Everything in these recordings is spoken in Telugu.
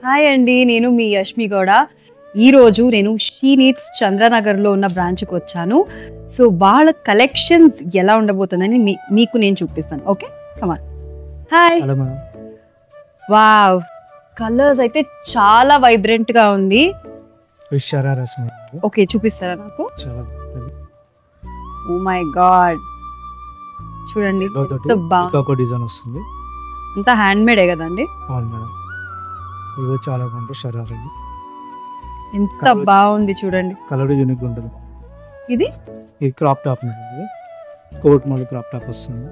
హాయ్ అండి, నేను మీ యష్మి గౌడ. ఈరోజు నేను షీ నీడ్స్ చంద్రనగర్లో ఉన్న బ్రాంచ్కి వచ్చాను. సో వాళ్ళ కలెక్షన్స్ ఎలా ఉండబోతుందని మీకు నేను చూపిస్తాను. ఓకే, కమాన్. హాయ్. వావ్, కలర్స్ అయితే చాలా వైబ్రెంట్గా ఉంది. ఓకే, చూపిస్తారా నాకు? ఓ మై గాడ్, చూడండి ఎంత బాగుంది. అంతా హ్యాండ్ మేడే కదండి? ఇది చాలా బాగుంటుంది. షరారా ఎంత బాగుంది చూడండి. కలర్ యూనిక్ ఉంటుంది. ఇది crop top coat model crop top వస్తుంది.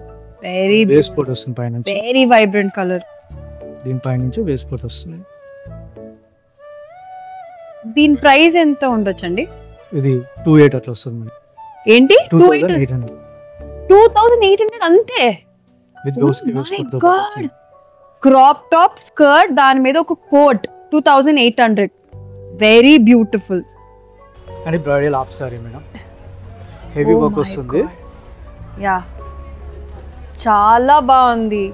వెరీ వేస్ట్ కోట్ వస్తుంది పైన. Very vibrant colour. దీని పై నుంచి వేస్ట్ కోట్ వస్తుంది. దీని ప్రైస్ ఎంత ఉండొచ్చండి? ఇది 28 అట్లా వస్తుంది. ఏంటి 2800? 2800 అంతే? విత్ బ్లౌజ్ కి waistcoat. Crop top skirt, దాని మీద ఒక coat, 2800. Very beautiful. And bridal of sari madam, heavy work వస్తుంది. యా, చాలా బాగుంది.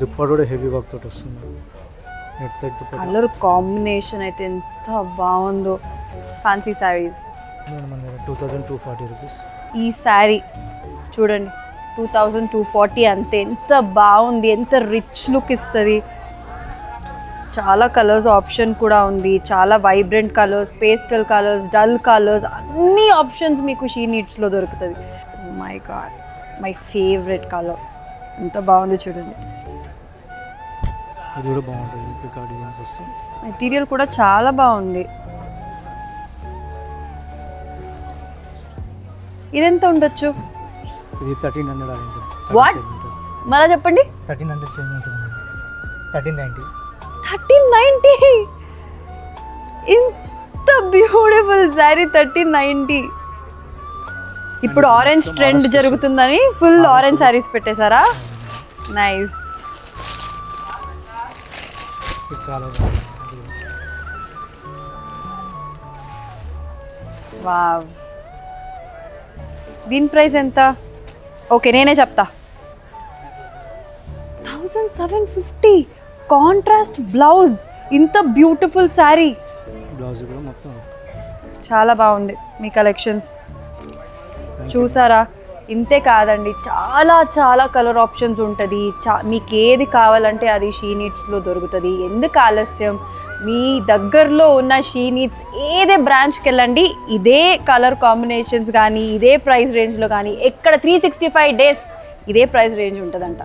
దుప్పటి కూడా హెవీ వర్క్ తోటి వస్తుంది. కలర్ కాంబినేషన్ అయితే ఎంత బాగుందో. Fancy saris 2240 rupees. ఈ శారీ చూడండి 2240 అంతే. ఎంత బాగుంది, ఎంత రిచ్ లుక్ ఇస్తుంది. చాలా కలర్స్ ఆప్షన్ కూడా ఉంది. చాలా vibrant colours, pastel colours, dull colours, అన్ని ఆప్షన్స్ మీకు షీ నీడ్స్లో దొరుకుతుంది. My God, my favourite colour. ఎంత బాగుంది చూడండి. ఇది కూడా బాగుంటుంది. మెటీరియల్ కూడా చాలా బాగుంది. ఇదెంత ఉండొచ్చు? ఇది 1300. వాట్? మళ్ళా చెప్పండి. 1300 చేంజ్ ఉంటుంది. 1390. 1390. ఇంత బ్యూటిఫుల్ సారీ 1390. ఇప్పుడు ఆరెంజ్ ట్రెండ్ జరుగుతుందని ఫుల్ ఆరెంజ్ సారీస్ పెట్టేశారా? నైస్. వావ్, దీని ప్రైస్ ఎంత? ఓకే, నేనే చెప్తా. 1750. కాంట్రాస్ట్ బ్లౌజ్, ఇంత బ్యూటిఫుల్ శారీ. బ్లౌజ్ కూడా మొత్తం చాలా బాగుంది. మీ కలెక్షన్స్ చూసారా? ఇంతే కాదండి, చాలా చాలా కలర్ ఆప్షన్స్ ఉంటుంది. మీకు ఏది కావాలంటే అది షీ నీడ్స్లో దొరుకుతుంది. ఎందుకు ఆలస్యం? మీ దగ్గరలో ఉన్న షీ నీడ్స్ ఏదే బ్రాంచ్కి వెళ్ళండి, ఇదే కలర్ కాంబినేషన్స్ కానీ ఇదే ప్రైస్ రేంజ్లో కానీ, ఎక్కడ 365 days ఇదే ప్రైస్ రేంజ్ ఉంటుందంట.